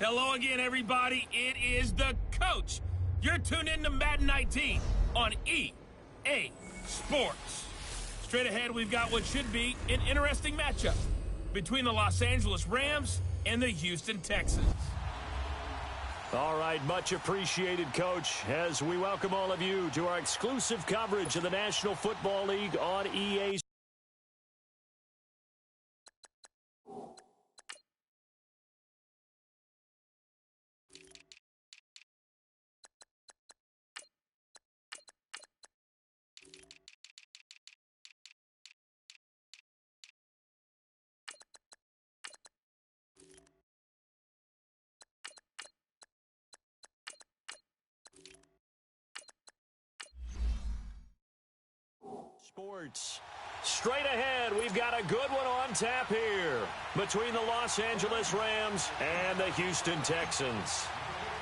Hello again, everybody. It is the coach. You're tuned in to Madden 19 on EA Sports. Straight ahead, we've got what should be an interesting matchup between the Los Angeles Rams and the Houston Texans. All right, much appreciated, Coach, as we welcome all of you to our exclusive coverage of the National Football League on EA Sports. Straight ahead, we've got a good one on tap here between the Los Angeles Rams and the Houston Texans.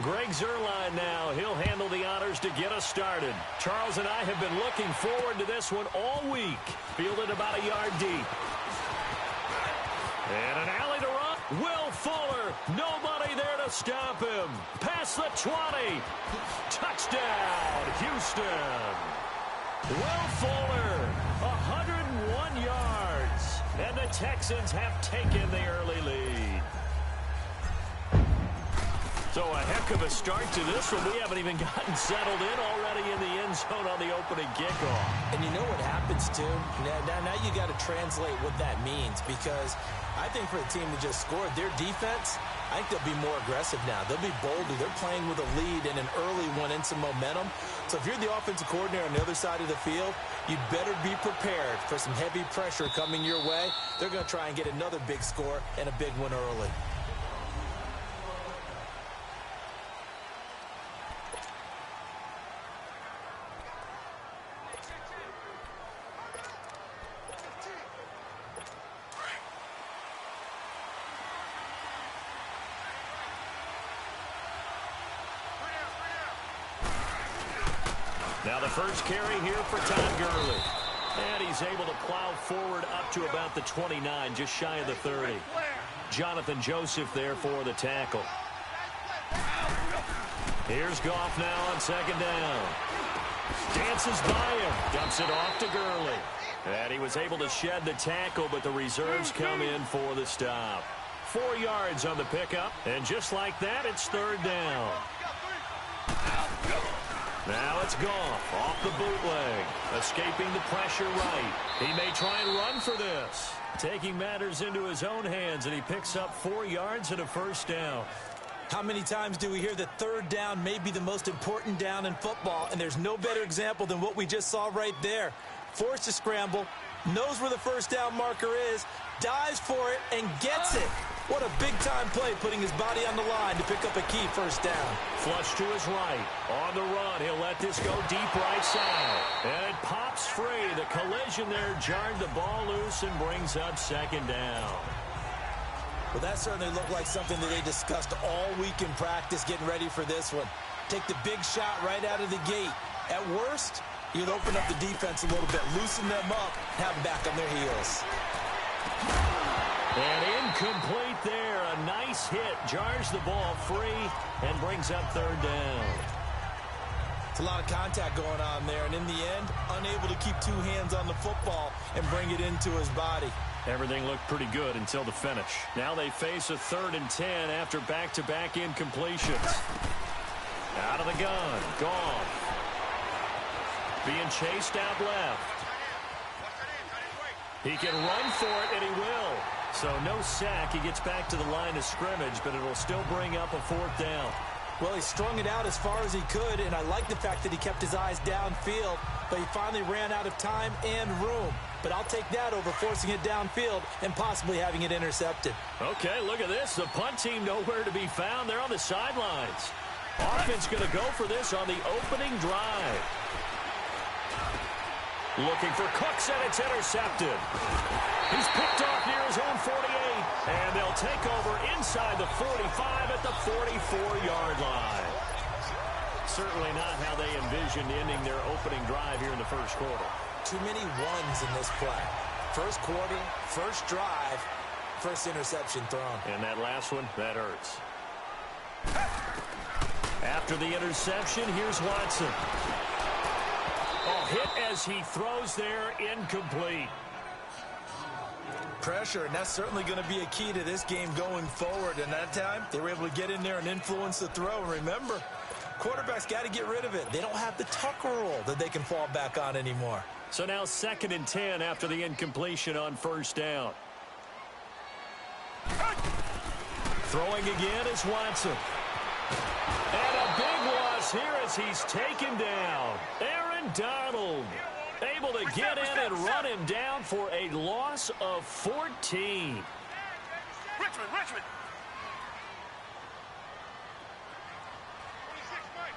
Greg Zuerlein now, he'll handle the honors to get us started. Charles and I have been looking forward to this one all week. Fielded about a yard deep. And an alley to run. Will Fuller, nobody there to stop him. Past the 20. Touchdown, Houston. Will Fuller, 101 yards, and the Texans have taken the early lead. So a heck of a start to this one. We haven't even gotten settled in already in the end zone on the opening kickoff. And you know what happens, too? Now you got to translate what that means, because I think for the team to just score, their defense, I think they'll be more aggressive now. They'll be bolder. They're playing with a lead and an early one and some momentum. So if you're the offensive coordinator on the other side of the field, you better be prepared for some heavy pressure coming your way. They're going to try and get another big score and a big one early. Now the first carry here for Todd Gurley. And he's able to plow forward up to about the 29, just shy of the 30. Jonathan Joseph there for the tackle. Here's Goff now on second down. Dances by him. Dumps it off to Gurley. And he was able to shed the tackle, but the reserves come in for the stop. 4 yards on the pickup. And just like that, it's third down. Now it's Goff off the bootleg, escaping the pressure right. He may try and run for this. Taking matters into his own hands, and he picks up 4 yards and a first down. How many times do we hear that third down may be the most important down in football, and there's no better example than what we just saw right there. Forced to scramble, knows where the first down marker is, dives for it, and gets it. What a big-time play, putting his body on the line to pick up a key first down. Flush to his right. On the run, he'll let this go deep right side. And it pops free. The collision there jarred the ball loose and brings up second down. Well, that certainly looked like something that they discussed all week in practice getting ready for this one. Take the big shot right out of the gate. At worst, you'll open up the defense a little bit, loosen them up, have them back on their heels. And incomplete there. A nice hit. Jars the ball free and brings up third down. It's a lot of contact going on there, and in the end, unable to keep two hands on the football and bring it into his body. Everything looked pretty good until the finish. Now they face a 3rd and 10 after back-to-back incompletions. Out of the gun. Goff. Being chased out left. He can run for it, and he will. So no sack. He gets back to the line of scrimmage, but it'll still bring up a 4th down. Well, he strung it out as far as he could, and I like the fact that he kept his eyes downfield, but he finally ran out of time and room. But I'll take that over forcing it downfield and possibly having it intercepted. Okay, look at this. The punt team nowhere to be found. They're on the sidelines. Offense going to go for this on the opening drive. Looking for Cooks, and it's intercepted. He's picked off near his own 48, and they'll take over inside the 45 at the 44-yard line. Certainly not how they envisioned ending their opening drive here in the first quarter. Too many ones in this play. First quarter, first drive, first interception thrown. And that last one, that hurts. After the interception, here's Watson. Oh, hit as he throws there, incomplete. Pressure, and that's certainly going to be a key to this game going forward. And that time, they were able to get in there and influence the throw. And remember, quarterbacks got to get rid of it. They don't have the tucker roll that they can fall back on anymore. So now 2nd and 10 after the incompletion on 1st down. Throwing again is Watson. And a big loss here as he's taken down. Aaron Donald able to get in and run him down for a loss of 14. Richmond. 26 Mike.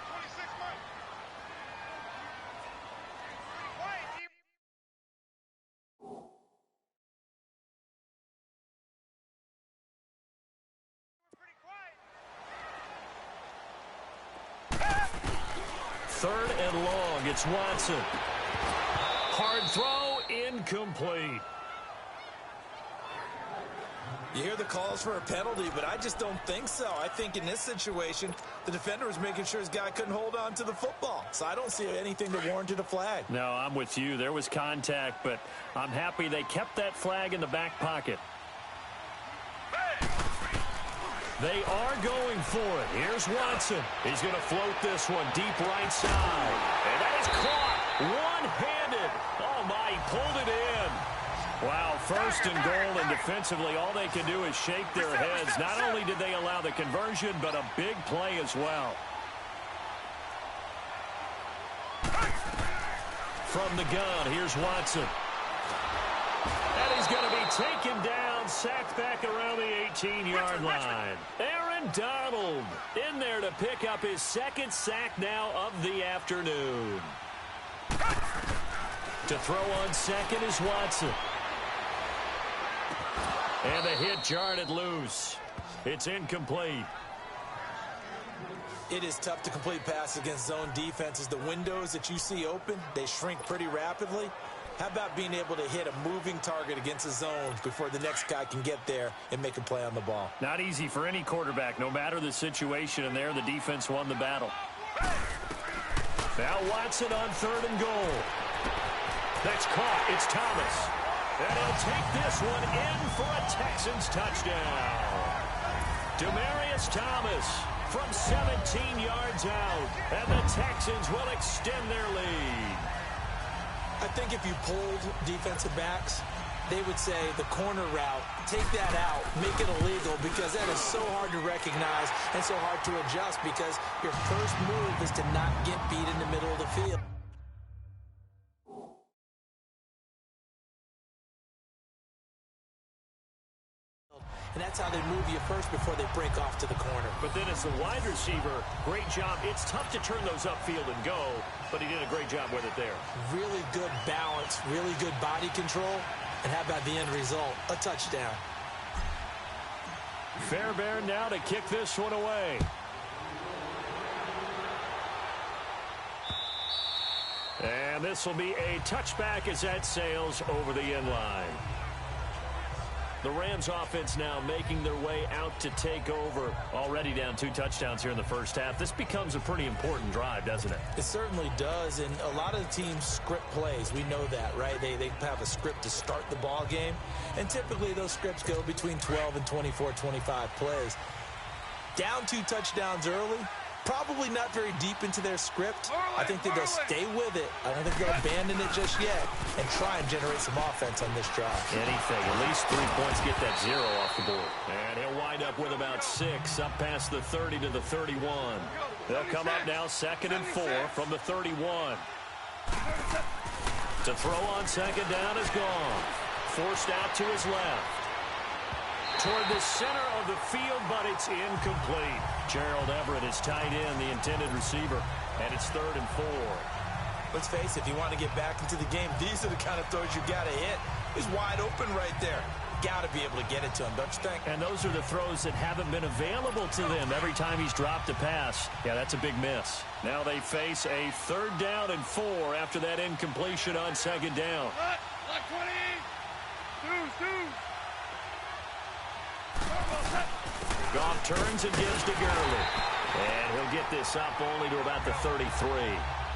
Third and long, it's Watson. Hard throw, incomplete. You hear the calls for a penalty, but I just don't think so. I think in this situation, the defender was making sure his guy couldn't hold on to the football. So I don't see anything that warranted a flag. No, I'm with you. There was contact, but I'm happy they kept that flag in the back pocket. They are going for it. Here's Watson. He's going to float this one deep right side. And that is caught one-handed. Oh, my, he pulled it in. Wow, 1st and goal, and defensively, all they can do is shake their heads. Not only did they allow the conversion, but a big play as well. From the gun, here's Watson. And he's going to be taken down, sacked back around the 18-yard line. Aaron Donald in there to pick up his 2nd sack now of the afternoon. To throw on 2nd is Watson. And the hit jarred it loose. It's incomplete. It is tough to complete passes against zone defenses. The windows that you see open, they shrink pretty rapidly. How about being able to hit a moving target against a zone before the next guy can get there and make a play on the ball? Not easy for any quarterback, no matter the situation, and there the defense won the battle. Now Watson on 3rd and goal. That's caught. It's Thomas. And he'll take this one in for a Texans touchdown. Demaryius Thomas from 17 yards out, and the Texans will extend their lead. I think if you pulled defensive backs, they would say the corner route, take that out, make it illegal, because that is so hard to recognize and so hard to adjust, because your first move is to not get beat in the middle of the field. And that's how they move you first before they break off to the corner. But then as a wide receiver, great job. It's tough to turn those upfield and go, but he did a great job with it there. Really good balance, really good body control. And how about the end result? A touchdown. Fairbairn now to kick this one away. And this will be a touchback as that sails over the end line. The Rams offense now making their way out to take over. Already down 2 touchdowns here in the first half. This becomes a pretty important drive, doesn't it? It certainly does, and a lot of the teams script plays. We know that, right? They have a script to start the ball game, and typically those scripts go between 12 and 24, 25 plays. Down 2 touchdowns early, probably not very deep into their script. I think that they'll stay with it. I don't think they'll abandon it just yet and try and generate some offense on this drive. Anything. At least 3 points, get that 0 off the board. And he'll wind up with about 6 up past the 30 to the 31. They'll come up now 2nd and 4 from the 31. To throw on 2nd down is gone. Forced out to his left. Toward the center of the field, but it's incomplete. Gerald Everett is tied in, the intended receiver, and it's 3rd and 4. Let's face it, if you want to get back into the game, these are the kind of throws you got to hit. He's wide open right there. Got to be able to get it to him, don't you think? And those are the throws that haven't been available to them every time he's dropped a pass. Yeah, that's a big miss. Now they face a 3rd down and 4 after that incompletion on 2nd down. Lock 20. Deuce. Goff turns and gives to Gurley. And he'll get this up only to about the 33.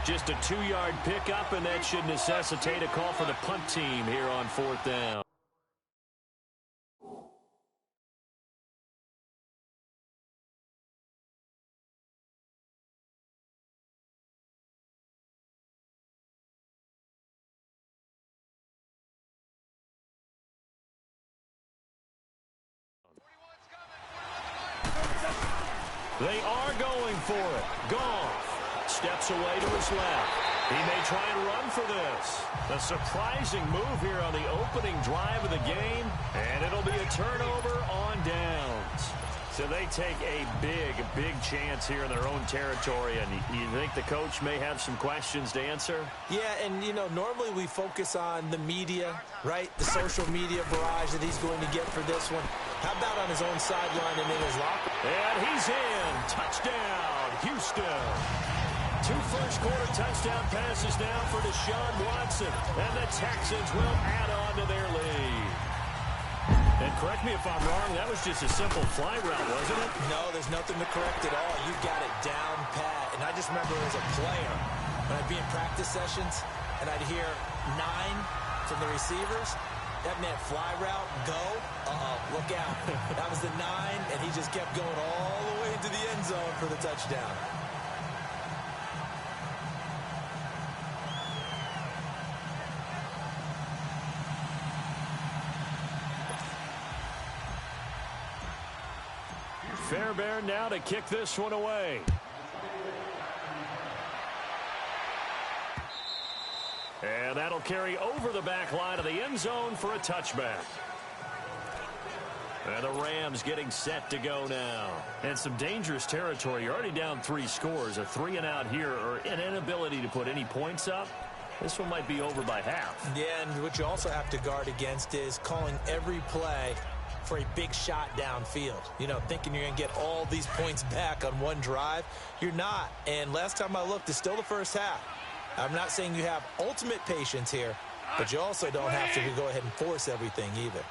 Just a 2-yard pickup, and that should necessitate a call for the punt team here on 4th down. They are going for it. Goff steps away to his left. He may try and run for this. A surprising move here on the opening drive of the game, and it'll be a turnover on downs. So they take a big chance here in their own territory, and you think the coach may have some questions to answer? Yeah, and, you know, normally we focus on the media, right? The social media barrage that he's going to get for this one. How about on his own sideline and in his locker? And he's in. Touchdown, Houston. 2 first-quarter touchdown passes now for Deshaun Watson, and the Texans will add on to their lead. And correct me if I'm wrong, that was just a simple fly route, wasn't it? No, there's nothing to correct at all. You got it down pat. And I just remember as a player, when I'd be in practice sessions, and I'd hear 9 from the receivers, that meant fly route, go, look out. That was the 9, and he just kept going all the way into the end zone for the touchdown. Fairbairn now to kick this one away. And that'll carry over the back line of the end zone for a touchback. And the Rams getting set to go now. And some dangerous territory. You're already down 3 scores. A 3-and-out here, or an inability to put any points up. This one might be over by half. Yeah, and what you also have to guard against is calling every play for a big shot downfield. You know, thinking you're going to get all these points back on one drive. You're not. And last time I looked, it's still the first half. I'm not saying you have ultimate patience here, but you also don't have to go ahead and force everything either.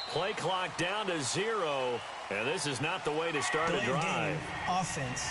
Play clock down to 0, and this is not the way to start a drive. Offense.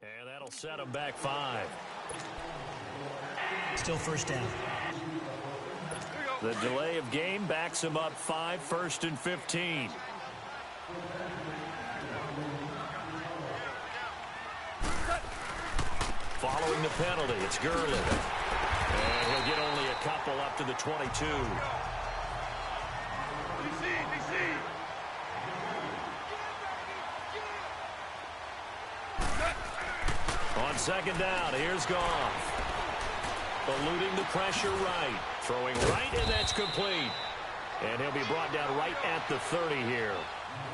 And that'll set him back 5. Still first down. The delay of game backs him up 5, 1st and 15. Following the penalty, it's Gurley. And he'll get only a couple up to the 22. On second down, here's Goff. Eluding the pressure right. Throwing right, and that's complete. And he'll be brought down right at the 30 here.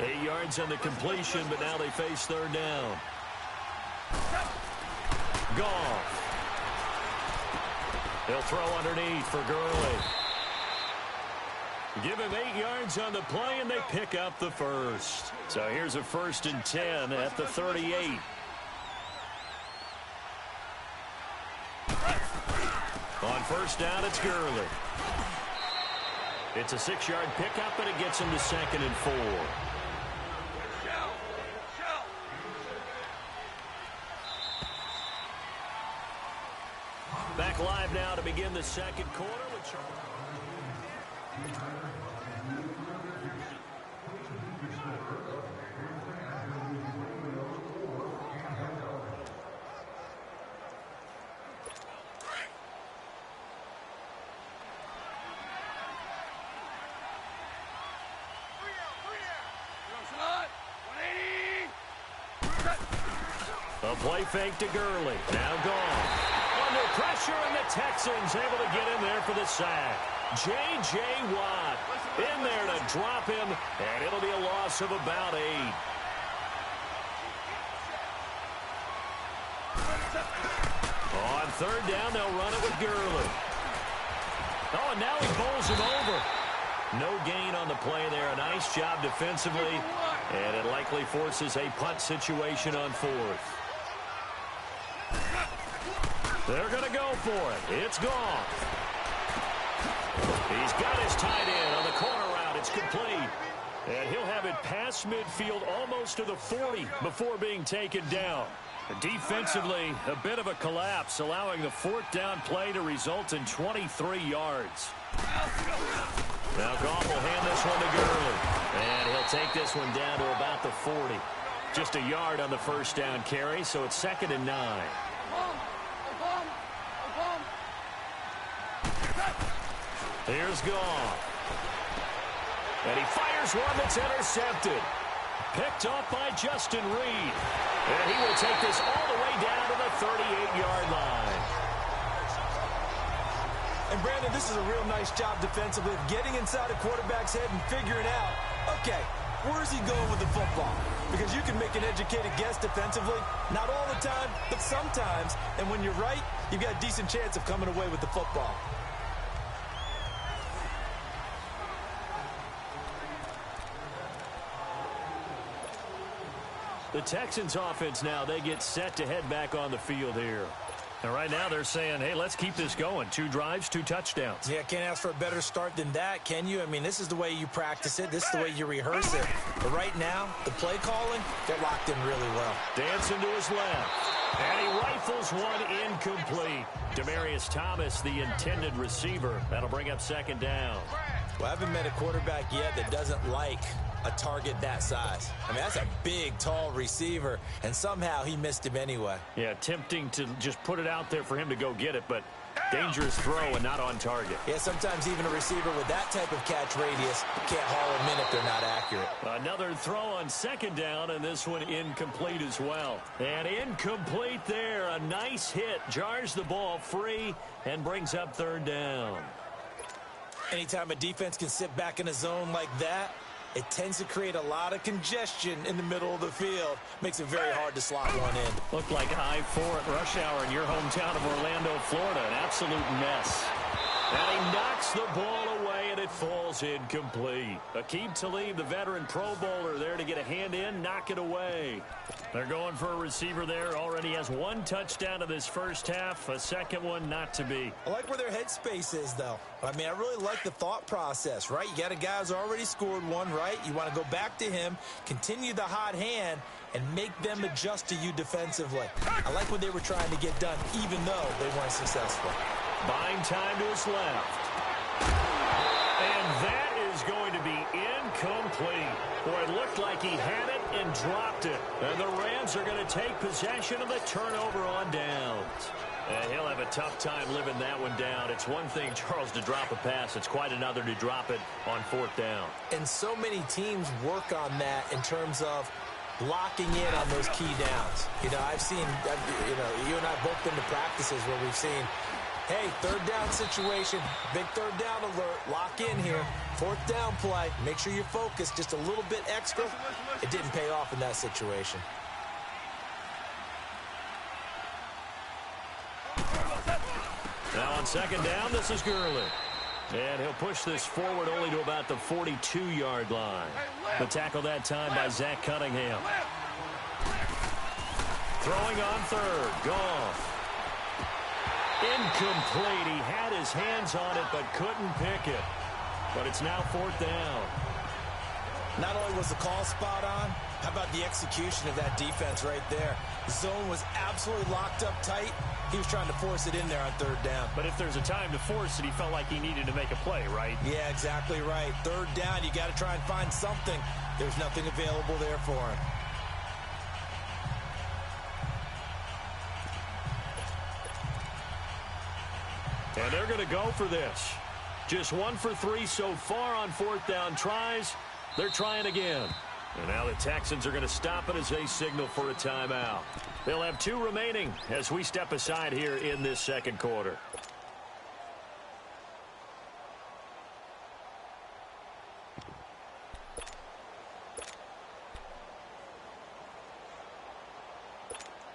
8 yards on the completion, but now they face third down. Goff. He'll throw underneath for Gurley. Give him 8 yards on the play, and they pick up the first. So here's a 1st and 10 at the 38. On first down, it's Gurley. It's a 6-yard pickup, and it gets him to 2nd and 4. Back live now to begin the second quarter. A play fake to Gurley. Now gone. Under pressure, and the Texans able to get in there for the sack. J.J. Watt in there to drop him, and it'll be a loss of about 8. On third down, they'll run it with Gurley. Oh, and now he bowls him over. No gain on the play there. A nice job defensively, and it likely forces a punt situation on 4th. They're going to go for it. It's gone. He's got his tight end on the corner route. It's complete. And he'll have it past midfield almost to the 40 before being taken down. Defensively, a bit of a collapse, allowing the 4th down play to result in 23 yards. Now Goff will hand this one to Gurley. And he'll take this one down to about the 40. Just a yard on the first down carry, so it's 2nd and 9. Here's Goff. And he fires one that's intercepted. Picked off by Justin Reed. And he will take this all the way down to the 38-yard line. And Brandon, this is a real nice job defensively of getting inside a quarterback's head and figuring out, okay, where's he going with the football? Because you can make an educated guess defensively, not all the time, but sometimes. And when you're right, you've got a decent chance of coming away with the football. The Texans offense now, they get set to head back on the field here. And right now they're saying, hey, let's keep this going. 2 drives, 2 touchdowns. Yeah, can't ask for a better start than that, can you? I mean, this is the way you practice it. This is the way you rehearse it. But right now, the play calling, they're locked in really well. Dancing to his left. And he rifles one incomplete. Demaryius Thomas, the intended receiver. That'll bring up 2nd down. Well, I haven't met a quarterback yet that doesn't like a target that size. I mean, that's a big, tall receiver, and somehow he missed him anyway. Yeah, tempting to just put it out there for him to go get it, but dangerous throw and not on target. Yeah, sometimes even a receiver with that type of catch radius can't haul them in if they're not accurate. Another throw on 2nd down, and this one incomplete as well. And incomplete there. A nice hit. Jars the ball free and brings up 3rd down. Anytime a defense can sit back in a zone like that, it tends to create a lot of congestion in the middle of the field. Makes it very hard to slot one in. Looked like I-4 at rush hour in your hometown of Orlando, Florida. An absolute mess. And he knocks the ball away, and it falls incomplete. Aqib Talib, the veteran Pro Bowler, there to get a hand in, knock it away. They're going for a receiver there. Already has one touchdown in this first half. A second one not to be. I like where their headspace is, though. I mean, I really like the thought process, right? You got a guy who's already scored one, right? You want to go back to him, continue the hot hand, and make them adjust to you defensively. I like what they were trying to get done, even though they weren't successful. Buying time to his left. And that is going to be incomplete. Boy, it looked like he had it and dropped it. And the Rams are going to take possession of the turnover on downs. And he'll have a tough time living that one down. It's one thing, Charles, to drop a pass. It's quite another to drop it on fourth down. And so many teams work on that in terms of locking in on those key downs. You know, I've seen, you and I have both been to practices where we've seen, hey, third down situation, big third down alert, lock in here, fourth down play, make sure you're focused just a little bit extra. It didn't pay off in that situation. Now on second down, this is Gurley. And he'll push this forward only to about the 42-yard line. The tackle that time by Zach Cunningham. Throwing on third, Goff. Incomplete. He had his hands on it but couldn't pick it. But it's now fourth down. Not only was the call spot on, how about the execution of that defense right there? The zone was absolutely locked up tight. He was trying to force it in there on third down. But if there's a time to force it, he felt like he needed to make a play, right? Yeah, exactly right. Third down, you got to try and find something. There's nothing available there for him. And they're going to go for this. Just 1 for 3 so far on fourth down tries. They're trying again. And now the Texans are going to stop it as they signal for a timeout. They'll have 2 remaining as we step aside here in this second quarter.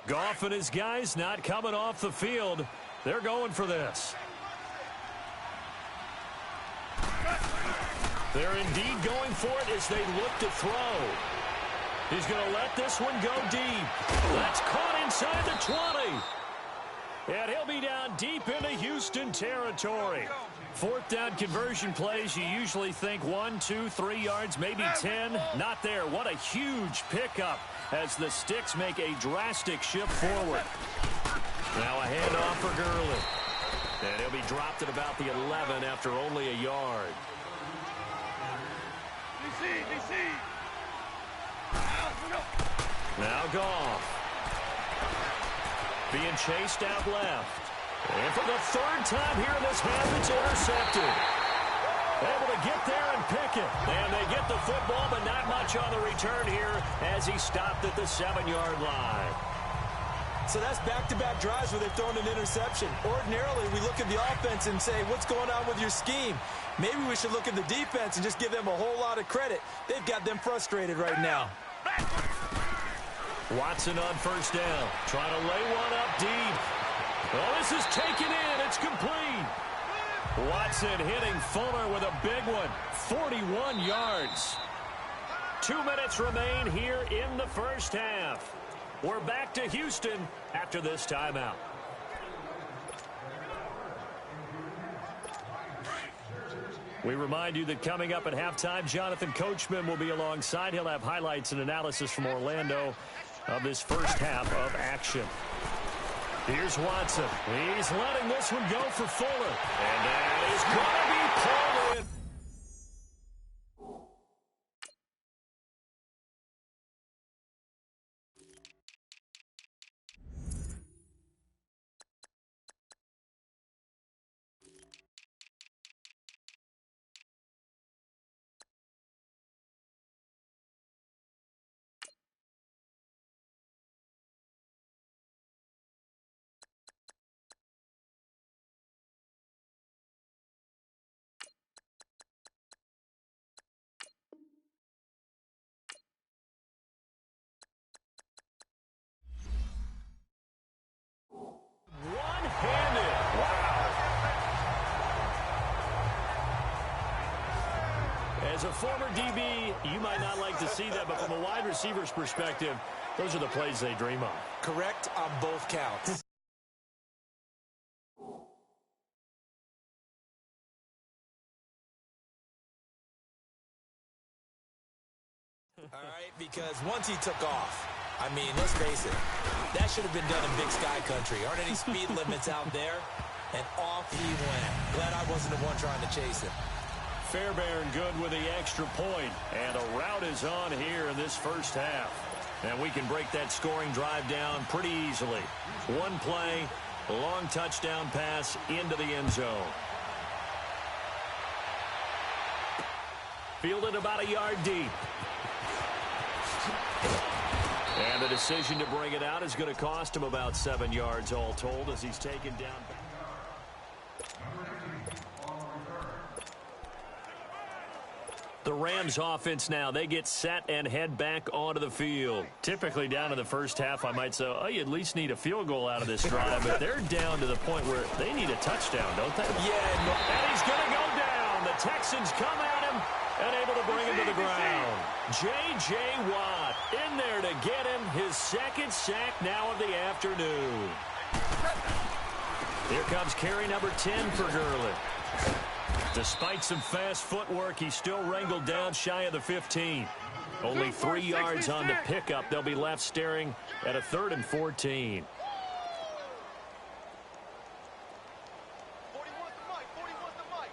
Goff and his guys not coming off the field. They're going for this. They're indeed going for it as they look to throw. He's going to let this one go deep. That's caught inside the 20. And he'll be down deep into Houston territory. Fourth down conversion plays, you usually think 1, 2, 3 yards, maybe 10. Not there. What a huge pickup as the Sticks make a drastic shift forward. Now a handoff for Gurley. And he'll be dropped at about the 11 after only a yard. DC. Now Goff. Being chased out left. And for the third time here in this half, it's intercepted. Able to get there and pick it. And they get the football, but not much on the return here as he stopped at the 7-yard line. So that's back-to-back drives where they've thrown an interception. Ordinarily, we look at the offense and say, what's going on with your scheme? Maybe we should look at the defense and just give them a whole lot of credit. They've got them frustrated right now. Watson on first down, trying to lay one up deep. Oh, this is taken in. It's complete. Watson hitting Fuller with a big one. 41 yards. 2 minutes remain here in the first half. We're back to Houston after this timeout. We remind you that coming up at halftime, Jonathan Coachman will be alongside. He'll have highlights and analysis from Orlando of this first half of action. Here's Watson. He's letting this one go for Fuller. And that is going to be pulled in. As a former DB, you might not like to see that, but from a wide receiver's perspective, those are the plays they dream of. Correct on both counts. All right, because once he took off, I mean, let's face it, that should have been done in Big Sky Country. Aren't any speed limits out there? And off he went. Glad I wasn't the one trying to chase him. Fairbairn good with the extra point, and a rout is on here in this first half. And we can break that scoring drive down pretty easily. One play, a long touchdown pass into the end zone. Fielded about a yard deep. And the decision to bring it out is going to cost him about 7 yards all told as he's taken down. The Rams offense now, they get set and head back onto the field. Typically down in the first half, I might say, oh, you at least need a field goal out of this drive, but they're down to the point where they need a touchdown, don't they? Yeah. And he's going to go down. The Texans come at him and able to bring him to the ground. J.J. Watt in there to get him his second sack now of the afternoon. Here comes carry number 10 for Gurley. Despite some fast footwork, he's still wrangled down shy of the 15. Only 3 yards on the pickup. They'll be left staring at a 3rd and 14. 41's the mic. 41's the mic.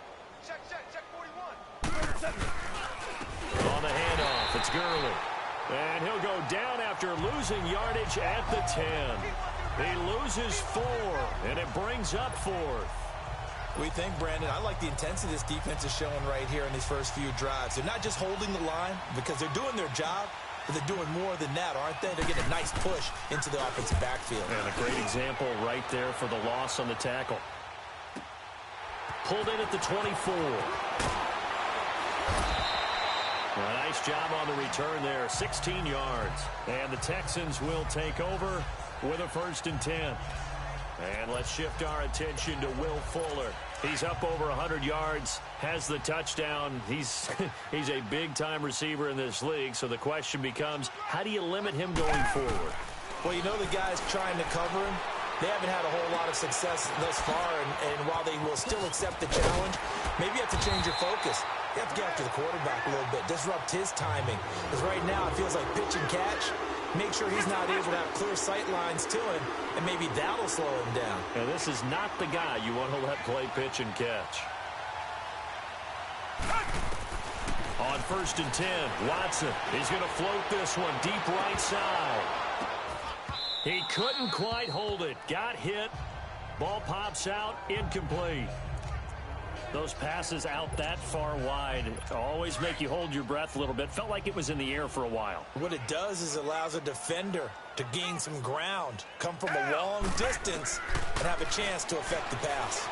Check 41. On the handoff, it's Gurley. And he'll go down after losing yardage at the 10. He loses 4, and it brings up 4th. We think, Brandon, I like the intensity this defense is showing right here in these first few drives. They're not just holding the line because they're doing their job, but they're doing more than that, aren't they? They're getting a nice push into the offensive backfield. And a great example right there for the loss on the tackle. Pulled in at the 24. A nice job on the return there, 16 yards. And the Texans will take over with a 1st and 10. And let's shift our attention to Will Fuller. He's up over 100 yards, has the touchdown. He's a big-time receiver in this league, so the question becomes, how do you limit him going forward? Well, you know the guys trying to cover him, they haven't had a whole lot of success thus far, and while they will still accept the challenge, maybe you have to change your focus. You have to get after the quarterback a little bit, disrupt his timing. Because right now it feels like pitch and catch. Make sure he's not able to have clear sight lines to him, and maybe that'll slow him down. And this is not the guy you want to let play pitch and catch. On 1st and 10, Watson. He's going to float this one deep right side. He couldn't quite hold it. Got hit. Ball pops out. Incomplete. Those passes out that far wide always make you hold your breath a little bit. Felt like it was in the air for a while. What it does is it allows a defender to gain some ground, come from a long distance, and have a chance to affect the pass.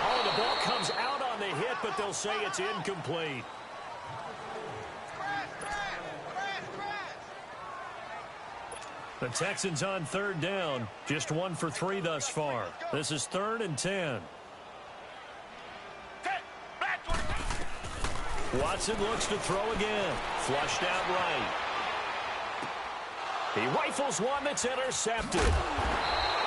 Oh, the ball comes out on the hit, but they'll say it's incomplete. The Texans on 3rd down. Just 1 for 3 thus far. This is 3rd and 10. Watson looks to throw again. Flushed out right. He rifles one that's intercepted.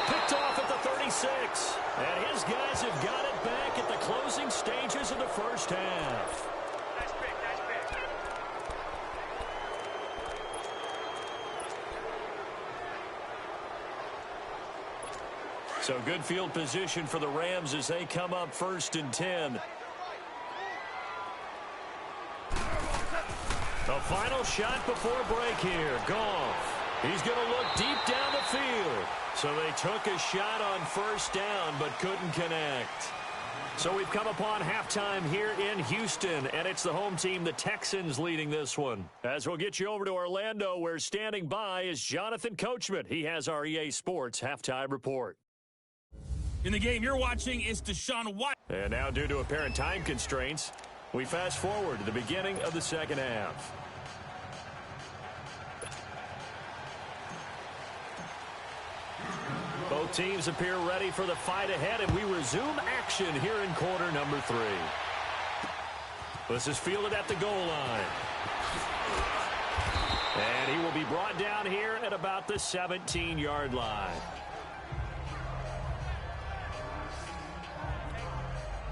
Picked off at the 36. And his guys have got it back at the closing stages of the first half. Nice pick, nice pick. So good field position for the Rams as they come up 1st and 10. The final shot before break here. Goff. He's going to look deep down the field. So they took a shot on 1st down but couldn't connect. So we've come upon halftime here in Houston, and it's the home team, the Texans, leading this one. As we'll get you over to Orlando, where standing by is Jonathan Coachman. He has our EA Sports halftime report. In the game you're watching is Deshaun Watson. And now, due to apparent time constraints, we fast forward to the beginning of the second half. Both teams appear ready for the fight ahead, and we resume action here in quarter number 3. This is fielded at the goal line. And he will be brought down here at about the 17-yard line.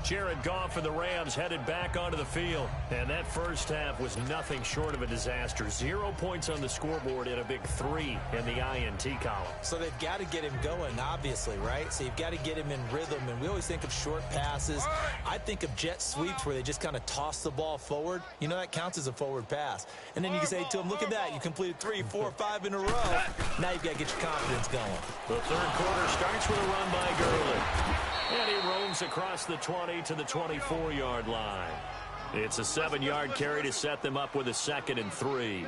Jared Goff for the Rams headed back onto the field. And that first half was nothing short of a disaster. 0 points on the scoreboard and a big 3 in the INT column. So they've got to get him going, obviously, right? So you've got to get him in rhythm. And we always think of short passes. I think of jet sweeps where they just kind of toss the ball forward. You know, that counts as a forward pass. And then you can say to him, look at that. You completed 3, 4, 5 in a row. Now you've got to get your confidence going. The third quarter starts with a run by Gurley. And he roams across the 20 to the 24-yard line. It's a 7-yard carry to set them up with a 2nd and 3.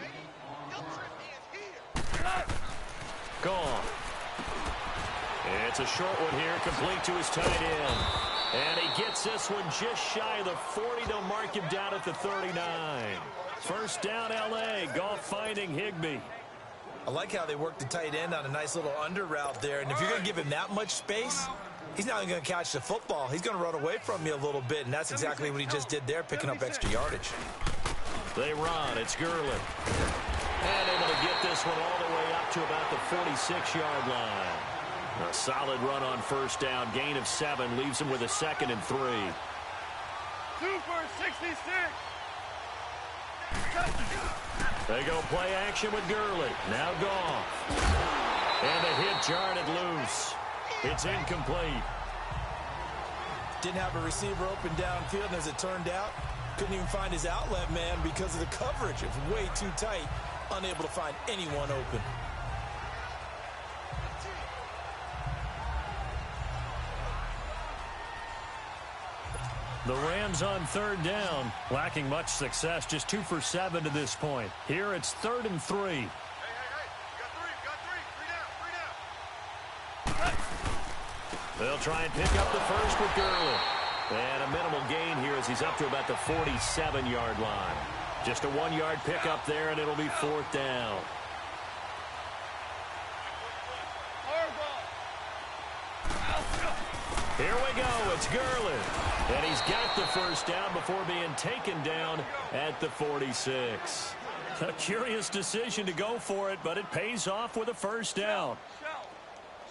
Gone. It's a short one here, complete to his tight end. And he gets this one just shy of the 40. They'll mark him down at the 39. First down, L.A. Goff finding Higbee. I like how they work the tight end on a nice little under route there. And if you're going to give him that much space, he's not even going to catch the football. He's going to run away from you a little bit, and that's exactly what he just did there, picking up extra yardage. They run. It's Gurley. And able to get this one all the way up to about the 46-yard line. A solid run on first down. Gain of 7 leaves him with a 2nd and 3. 2 for 66. They go play action with Gurley. Now Goff. And the hit jarred it loose. It's incomplete. Didn't have a receiver open downfield, and as it turned out, couldn't even find his outlet man because of the coverage. It was way too tight, unable to find anyone open. The Rams on 3rd down, lacking much success, just 2 for 7 to this point. Here it's 3rd and 3. Hey, you got 3. 3 down. They'll try and pick up the first with Gurley. And a minimal gain here as he's up to about the 47-yard line. Just a 1-yard pickup there, and it'll be 4th down. Here we go. It's Gurley. And he's got the first down before being taken down at the 46. A curious decision to go for it, but it pays off with a first down.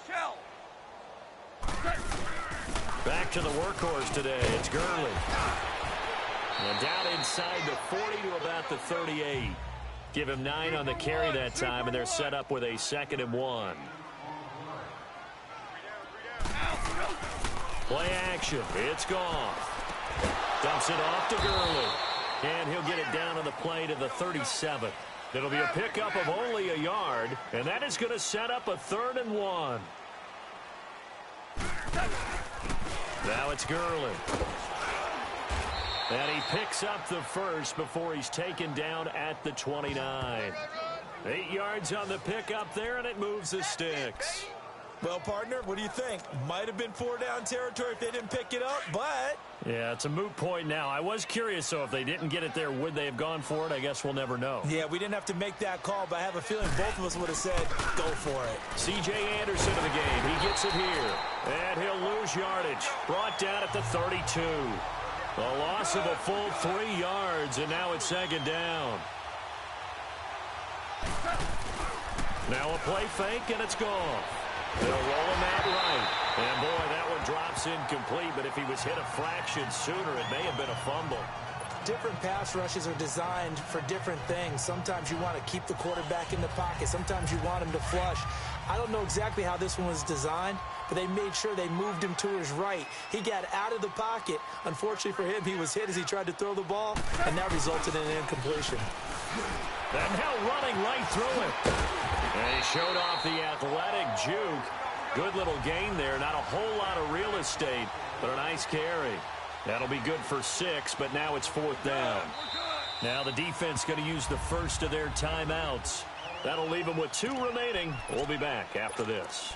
Shell. Back to the workhorse today. It's Gurley. And down inside the 40 to about the 38. Give him 9 on the carry that time, and they're set up with a 2nd and 1. Play action. It's gone. Dumps it off to Gurley. And he'll get it down on the play to the 37. It'll be a pickup of only a yard, and that is going to set up a 3rd and 1. Now it's Gurley. And he picks up the first before he's taken down at the 29. 8 yards on the pickup there, and it moves the sticks. Well, partner, what do you think? Might have been 4-down territory if they didn't pick it up, but... Yeah, it's a moot point now. I was curious, so if they didn't get it there, would they have gone for it? I guess we'll never know. Yeah, we didn't have to make that call, but I have a feeling both of us would have said, go for it. C.J. Anderson in the game. He gets it here. And he'll lose yardage. Brought down at the 32. A loss of a full 3 yards, and now it's 2nd down. Now a play fake, and it's gone. They'll roll him out right. And, boy, that one drops incomplete, but if he was hit a fraction sooner, it may have been a fumble. Different pass rushes are designed for different things. Sometimes you want to keep the quarterback in the pocket. Sometimes you want him to flush. I don't know exactly how this one was designed, but they made sure they moved him to his right. He got out of the pocket. Unfortunately for him, he was hit as he tried to throw the ball, and that resulted in an incompletion. And now running right through it. And he showed off the athletic juke. Good little gain there. Not a whole lot of real estate, but a nice carry. That'll be good for 6, but now it's 4th down. Now the defense going to use the first of their timeouts. That'll leave them with 2 remaining. We'll be back after this.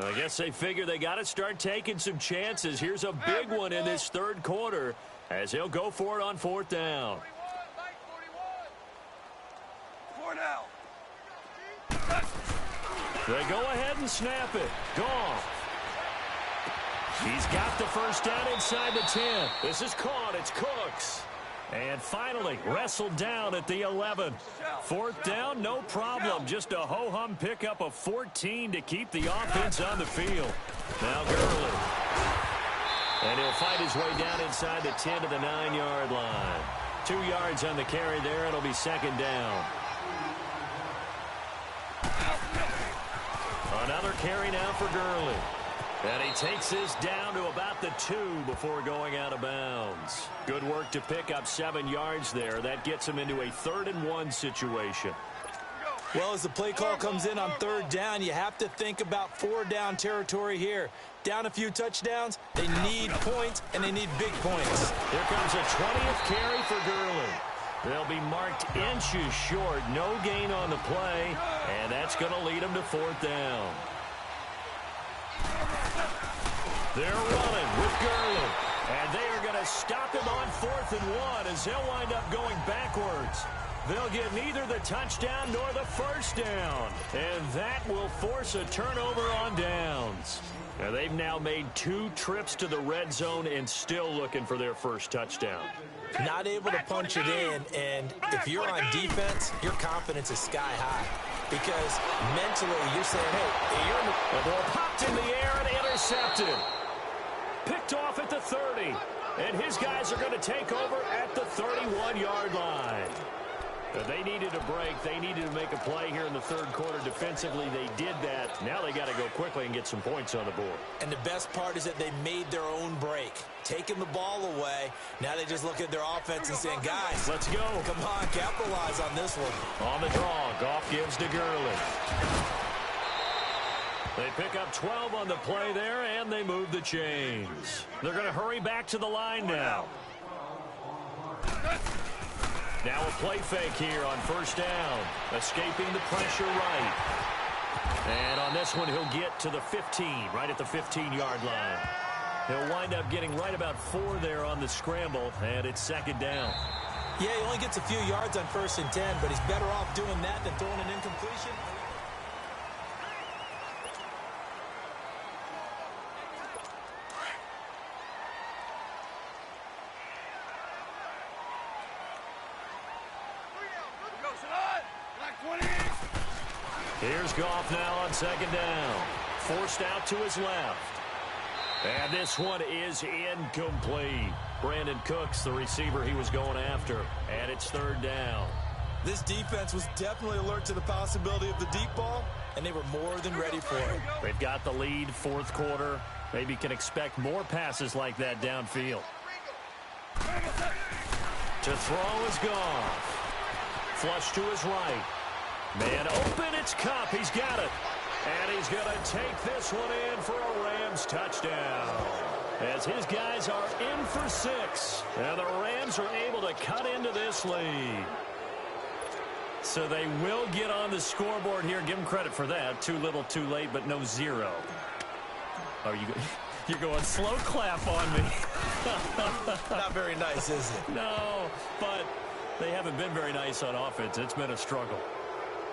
I guess they figure they got to start taking some chances. Here's a big one in this 3rd quarter as he'll go for it on 4th down. 41. 4 now. They go ahead and snap it. Goff. He's got the first down inside the 10. This is caught. It's Cooks. And finally wrestled down at the 11. Fourth down, no problem. Just a ho-hum pickup of 14 to keep the offense on the field. Now Gurley. And he'll fight his way down inside the 10 to the 9-yard line. 2 yards on the carry there. It'll be second down. Another carry now for Gurley. And he takes this down to about the 2 before going out of bounds. Good work to pick up 7 yards there. That gets him into a 3rd-and-1 situation. Well, as the play call comes in on 3rd down, you have to think about 4-down territory here. Down a few touchdowns, they need points, and they need big points. Here comes a 20th carry for Gurley. They'll be marked inches short. No gain on the play, and that's going to lead them to 4th down. They're running with Gurley. And they are going to stop him on 4th and 1 as they'll wind up going backwards. They'll get neither the touchdown nor the first down. And that will force a turnover on downs. Now they've now made 2 trips to the red zone and still looking for their first touchdown. Not able to punch it in, and if you're on defense, your confidence is sky high. Because mentally, you're saying, hey, you're in the ball popped in the air and intercepted. Picked off at the 30. And his guys are going to take over at the 31-yard line. They needed a break. They needed to make a play here in the 3rd quarter. Defensively, they did that. Now they got to go quickly and get some points on the board. And the best part is that they made their own break. Taking the ball away. Now they just look at their offense and saying, guys, let's go. Come on, capitalize on this one. On the draw, Goff gives to Gurley. They pick up 12 on the play there, and they move the chains. They're going to hurry back to the line now. Now a play fake here on 1st down. Escaping the pressure right. And on this one, he'll get to the 15, right at the 15-yard line. He'll wind up getting right about 4 there on the scramble, and it's 2nd down. Yeah, he only gets a few yards on 1st and 10, but he's better off doing that than throwing an incompletion. Here's Goff now on 2nd down. Forced out to his left. And this one is incomplete. Brandon Cooks, the receiver he was going after. And it's 3rd down. This defense was definitely alert to the possibility of the deep ball, and they were more than ready for it. They've got the lead, 4th quarter. Maybe can expect more passes like that downfield. To throw is Goff. Flush to his right. Man open, it's Kupp. He's got it. And he's going to take this one in for a Rams touchdown. As his guys are in for 6. And the Rams are able to cut into this lead. So they will get on the scoreboard here. Give them credit for that. Too little, too late, but no 0. Oh, you're going slow clap on me. Not very nice, is it? No, but they haven't been very nice on offense. It's been a struggle.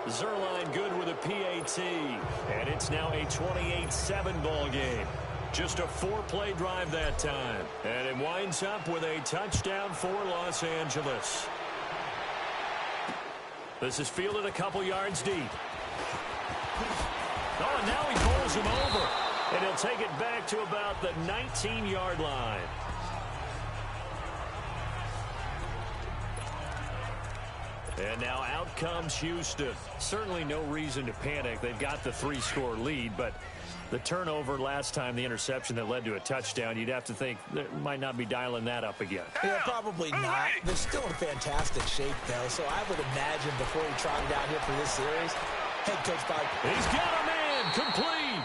Zerline good with a PAT, and it's now a 28-7 ball game. Just a 4-play drive that time, and it winds up with a touchdown for Los Angeles. This is fielded a couple yards deep. Oh, and now he pulls him over, and he'll take it back to about the 19-yard line. And now out comes Houston. Certainly no reason to panic. They've got the 3-score lead, but the turnover last time, the interception that led to a touchdown, you'd have to think they might not be dialing that up again. Yeah, probably not. They're still in fantastic shape, though, so I would imagine before he trotted out here for this series, head coach probably... He's got a man complete.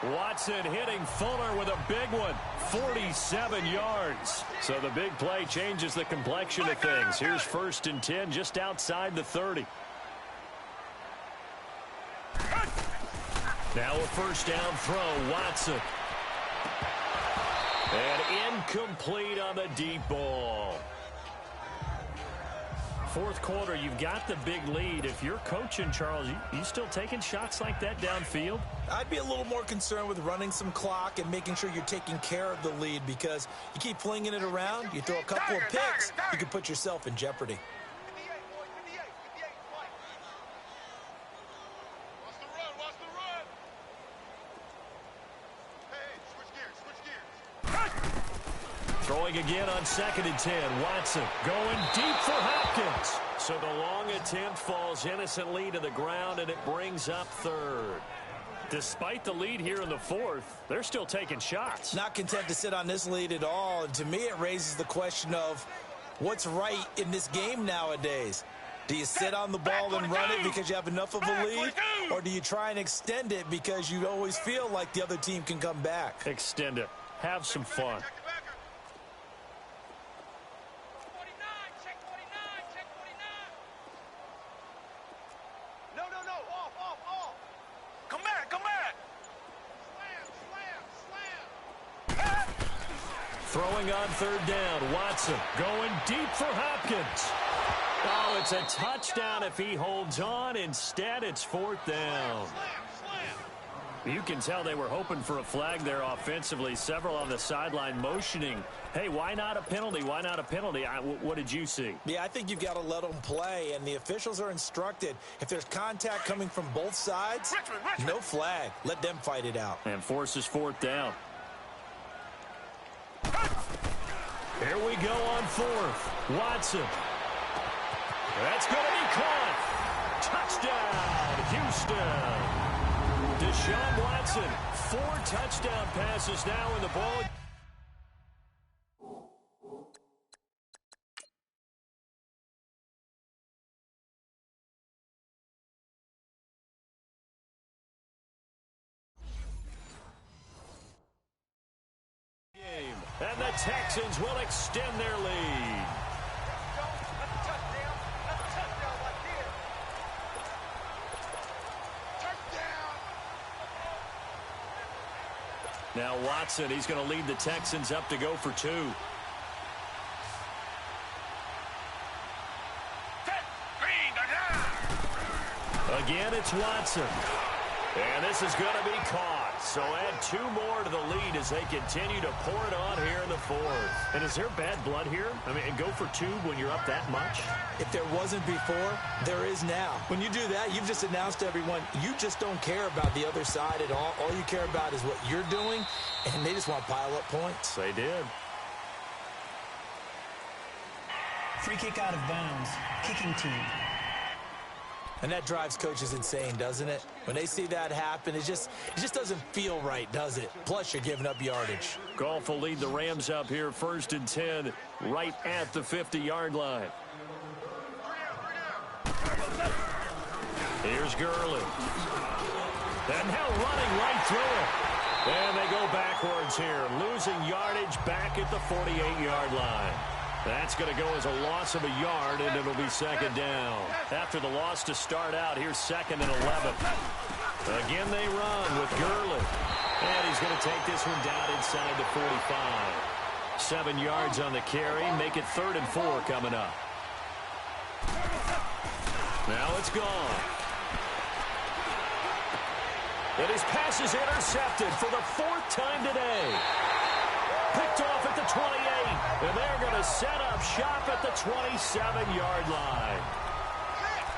Watson hitting Fuller with a big one, 47 yards. So the big play changes the complexion of things. Here's 1st and 10 just outside the 30. Now a 1st down throw, Watson. And incomplete on the deep ball. fourth quarter, you've got the big lead. If you're coaching, Charles, you still taking shots like that downfield? I'd be a little more concerned with running some clock and making sure you're taking care of the lead, because you keep flinging it around, you throw a couple of picks, you can put yourself in jeopardy. 58, boy, 58, 58, fight. Watch the run, watch the run. Hey, switch gears. Throwing again on 2nd and 10. Watson going deep for Hopkins. So the long attempt falls innocently to the ground, and it brings up third. Despite the lead here in the fourth, they're still taking shots. Not content to sit on this lead at all. And to me, it raises the question of what's right in this game nowadays. Do you sit on the ball and run it because you have enough of a lead? Or do you try and extend it because you always feel like the other team can come back? Extend it. Have some fun. Throwing on 3rd down. Watson going deep for Hopkins. Oh, it's a touchdown if he holds on. Instead, it's 4th down. You can tell they were hoping for a flag there offensively. Several on the sideline motioning. Hey, why not a penalty? Why not a penalty? What did you see? Yeah, I think you've got to let them play, and the officials are instructed. If there's contact coming from both sides, no flag. Let them fight it out. And forces 4th down. Here we go on 4th. Watson. That's going to be caught. Touchdown, Houston. Deshaun Watson, 4 touchdown passes now in the ball. And the Texans will extend their lead. That's a touchdown. That's a touchdown right there. Touchdown. Now Watson, he's going to lead the Texans up to go for 2. Again, it's Watson. And this is going to be caught. So add 2 more to the lead as they continue to pour it on here in the 4th. And is there bad blood here? I mean, go for 2 when you're up that much? If there wasn't before, there is now. When you do that, you've just announced to everyone, you just don't care about the other side at all. All you care about is what you're doing, and they just want to pile up points. They did. Free kick out of bounds. Kicking team. And that drives coaches insane, doesn't it? When they see that happen, it just doesn't feel right, does it? Plus, you're giving up yardage. Goff will lead the Rams up here, 1st and 10, right at the 50-yard line. Here's Gurley. And now running right through it. And they go backwards here, losing yardage back at the 48-yard line. That's going to go as a loss of a yard, and it'll be 2nd down. After the loss to start out, here's 2nd and 11. Again, they run with Gurley. And he's going to take this one down inside the 45. 7 yards on the carry. Make it 3rd and 4 coming up. Now it's gone. And his pass is intercepted for the 4th time today. Picked off at the 28, and they're going to set up shop at the 27-yard line.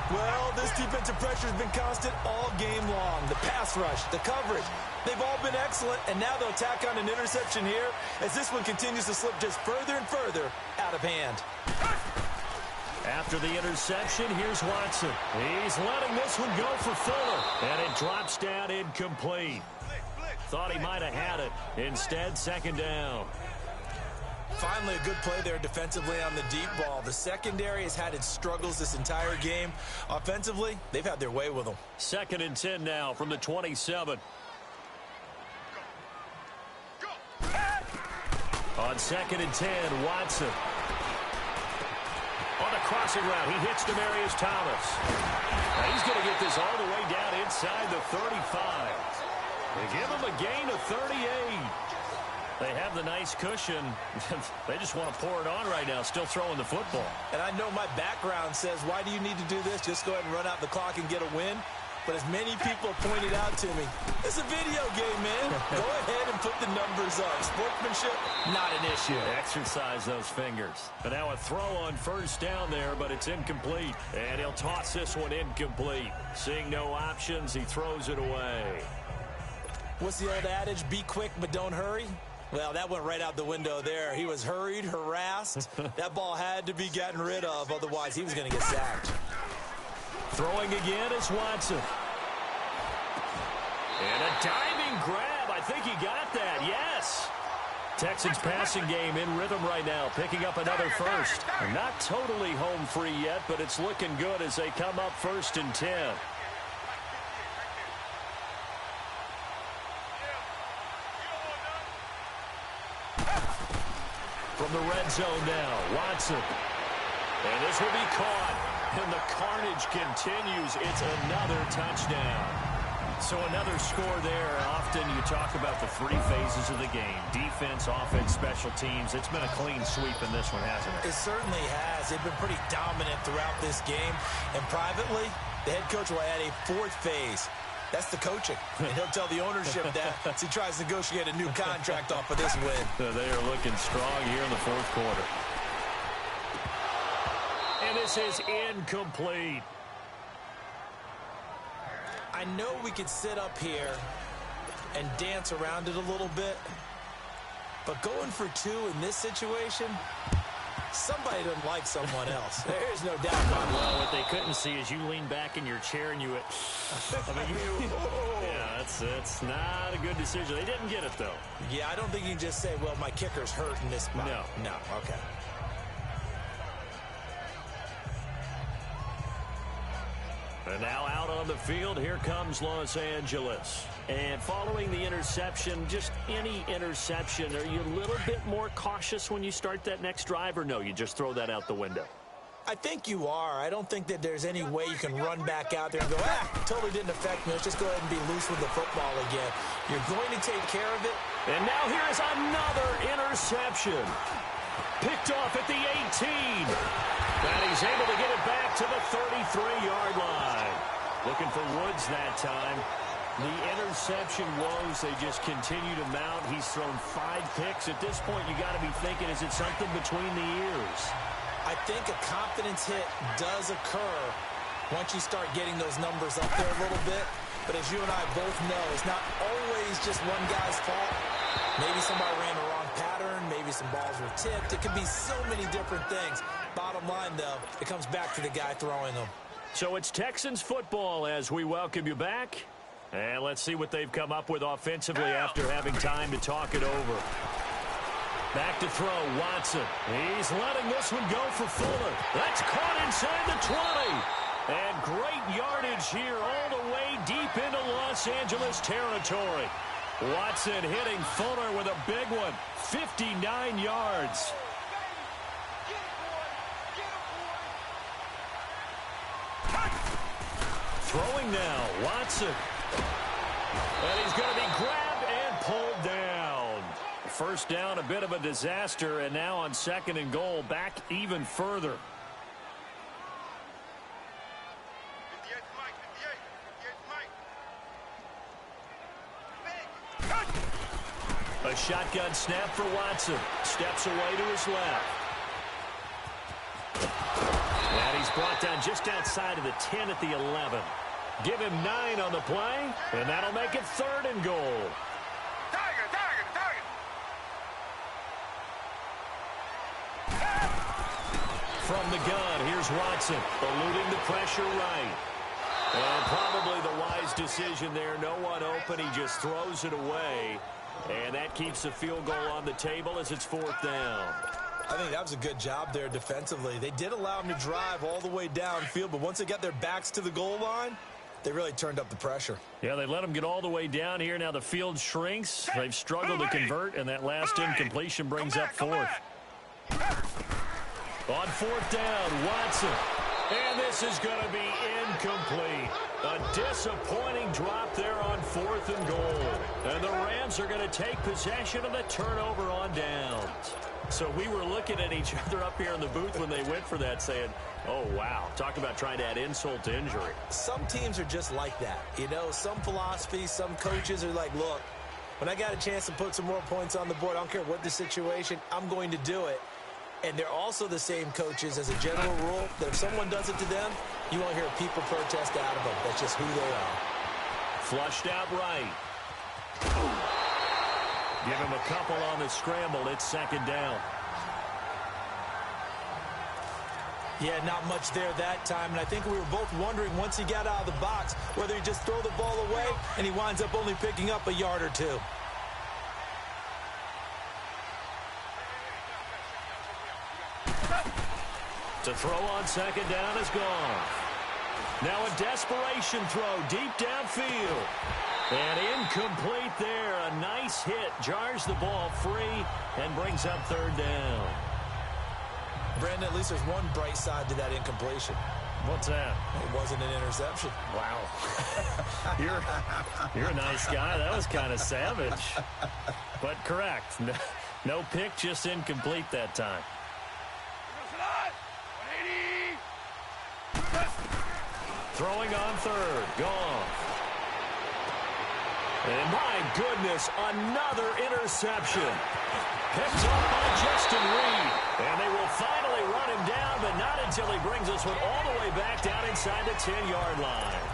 Well, this defensive pressure has been constant all game long. The pass rush, the coverage, they've all been excellent, and now they'll tack on an interception here as this one continues to slip just further and further out of hand. After the interception, here's Watson. He's letting this one go for Fuller, and it drops down incomplete. Thought he might have had it. Instead, 2nd down. Finally, a good play there defensively on the deep ball. The secondary has had its struggles this entire game. Offensively, they've had their way with them. 2nd and 10 now from the 27. On 2nd and 10, Watson. On the crossing route, he hits Demaryius Thomas. Now he's going to get this all the way down inside the 35. They give him a gain of 38. They have the nice cushion. They just want to pour it on right now, still throwing the football. And I know my background says, why do you need to do this? Just go ahead and run out the clock and get a win. But as many people pointed out to me, it's a video game, man. Go ahead and put the numbers up. Sportsmanship, not an issue. Exercise those fingers. And now a throw on first down there, but it's incomplete. And he'll toss this one incomplete. Seeing no options, he throws it away. What's the old adage? Be quick, but don't hurry. Well, that went right out the window there. He was hurried, harassed. That ball had to be gotten rid of, otherwise he was going to get sacked. Throwing again is Watson. And a diving grab. I think he got that. Yes. Texans passing game in rhythm right now, picking up another first. Not totally home free yet, but it's looking good as they come up 1st and 10. From the red zone now, Watson. And this will be caught. And the carnage continues. It's another touchdown. So another score there. Often you talk about the 3 phases of the game. Defense, offense, special teams. It's been a clean sweep in this one, hasn't it? It certainly has. They've been pretty dominant throughout this game. And privately, the head coach will add a 4th phase. That's the coaching. And he'll tell the ownership that as he tries to negotiate a new contract off of this win. They are looking strong here in the 4th quarter. And this is incomplete. I know we could sit up here and dance around it a little bit, but going for 2 in this situation, somebody doesn't like someone else. There's no doubt about it. Well, what they couldn't see is you lean back in your chair and you went, yeah, that's not a good decision. They didn't get it, though. Yeah, I don't think you can just say, well, my kicker's hurt in this spot. No, okay. And now out on the field, here comes Los Angeles. And following the interception, just any interception, are you a little bit more cautious when you start that next drive, or no, you just throw that out the window? I think you are. I don't think that there's any way you can run back out there and go, totally didn't affect me. Let's just go ahead and be loose with the football again. You're going to take care of it. And now here's another interception. Picked off at the 18. And he's able to get it back to the 33-yard line. Looking for Woods that time. The interception woes, they just continue to mount. He's thrown 5 picks. At this point, you got to be thinking, is it something between the ears? I think a confidence hit does occur once you start getting those numbers up there a little bit. But as you and I both know, it's not always just one guy's fault. Maybe somebody ran the wrong pattern. Maybe some balls were tipped. It could be so many different things. Bottom line, though, it comes back to the guy throwing them. So it's Texans football as we welcome you back. And let's see what they've come up with offensively after having time to talk it over. Back to throw, Watson. He's letting this one go for Fuller. That's caught inside the 20. And great yardage here all the way deep into Los Angeles territory. Watson hitting Fuller with a big one. 59 yards. Throwing now, Watson. And he's going to be grabbed and pulled down. First down, a bit of a disaster, and now on 2nd and goal, back even further. 58, Mike. A shotgun snap for Watson. Steps away to his left. And he's brought down just outside of the 10 at the 11. Give him 9 on the play, and that'll make it 3rd and goal. Target. From the gun, here's Watson, eluding the pressure right. And probably the wise decision there. No one open. He just throws it away. And that keeps the field goal on the table as it's 4th down. I think that was a good job there defensively. They did allow him to drive all the way downfield, but once they got their backs to the goal line, they really turned up the pressure. Yeah, they let them get all the way down here. Now the field shrinks. They've struggled to convert, and that last incompletion brings up 4th. On 4th down, Watson. And this is going to be incomplete. A Disappointing drop there on 4th and goal. And the Rams are going to take possession of the turnover on downs. So we were looking at each other up here in the booth when they went for that saying, oh, wow, talk about trying to add insult to injury. Some teams are just like that. You know, some philosophies, some coaches are like, look, when I got a chance to put some more points on the board, I don't care what the situation, I'm going to do it. And they're also the same coaches as a general rule that if someone does it to them, you won't hear people protest out of them. That's just who they are. Flushed out right. Give him a couple on the scramble. It's 2nd down. Yeah, not much there that time. And I think we were both wondering once he got out of the box whether he'd just throw the ball away and he winds up only picking up a yard or two. To throw on 2nd down is gone. Now a desperation throw deep downfield. And incomplete there. A nice hit. Jars the ball free and brings up 3rd down. Brandon, at least there's one bright side to that incompletion. What's that? It wasn't an interception. Wow. You're a nice guy. That was kind of savage. But correct. No pick, just incomplete that time. Throwing on 3rd. Gone. And my goodness, another interception. Picked up by Justin Reed. And they will finally run him down, but not until he brings this one all the way back down inside the 10-yard line.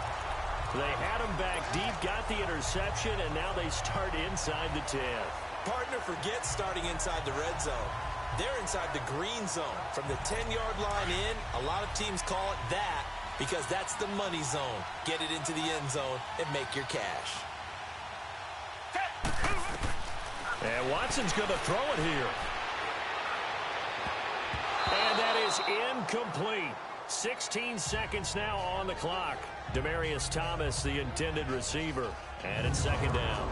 They had him back deep, got the interception, and now they start inside the 10. Partner, forget starting inside the red zone. They're inside the green zone. From the 10-yard line in, a lot of teams call it that because that's the money zone. Get it into the end zone and make your cash. And Watson's going to throw it here. And that is incomplete. 16 seconds now on the clock. Demaryius Thomas, the intended receiver. And it's 2nd down.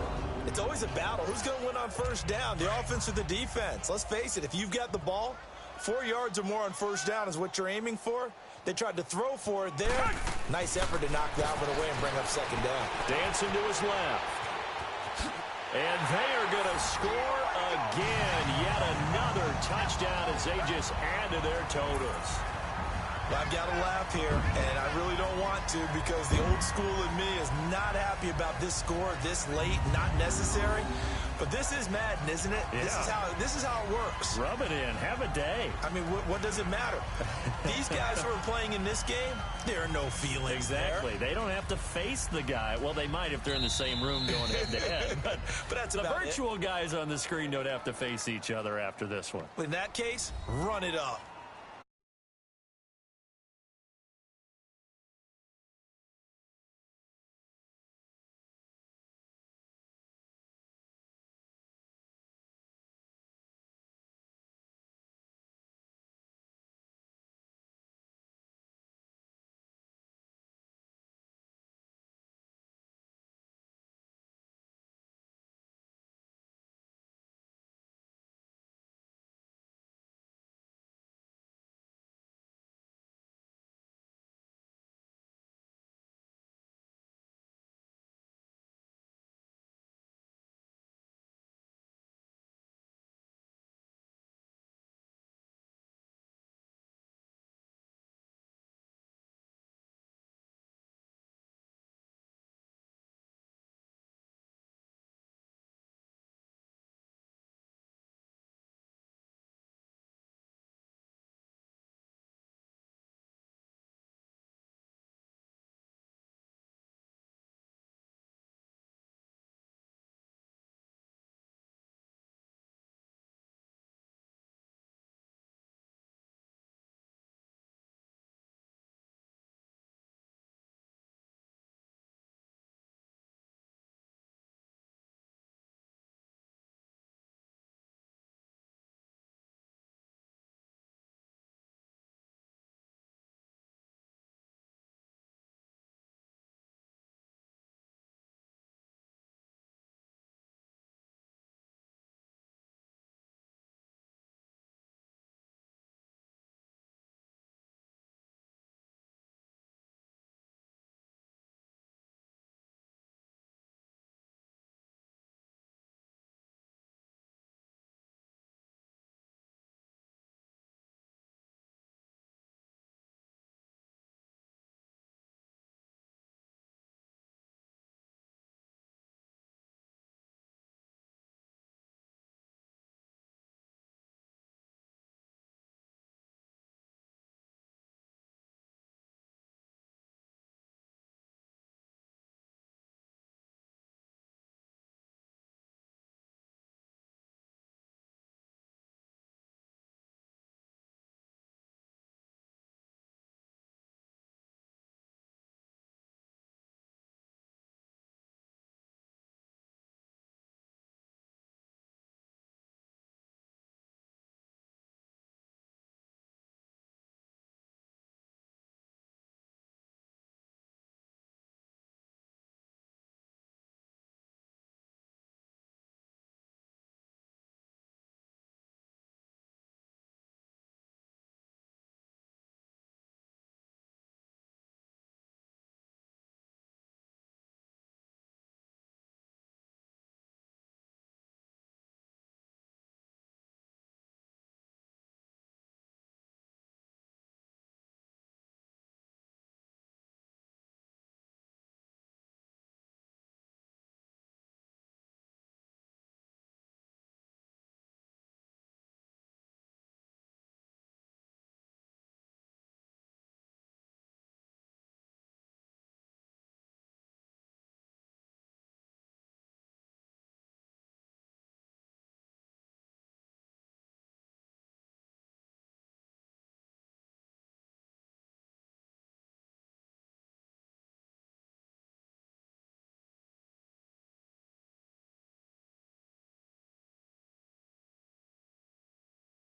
It's always a battle. Who's going to win on 1st down, the offense or the defense? Let's face it, if you've got the ball, 4 yards or more on 1st down is what you're aiming for. They tried to throw for it there. Nice effort to knock that one away and bring up 2nd down. Dancing to his left. And they are going to score again. Yet another touchdown as they just add to their totals. I've got to laugh here, and I really don't want to because the old school in me is not happy about this score this late, not necessary. But this is Madden, isn't it? Yeah. This is how it works. Rub it in. Have a day. I mean, what does it matter? These guys who are playing in this game, there are no feelings Exactly. there. They don't have to face the guy. Well, they might if they're in the same room going head-to-head. But that's the about virtual guys on the screen don't have to face each other after this one. In that case, run it up.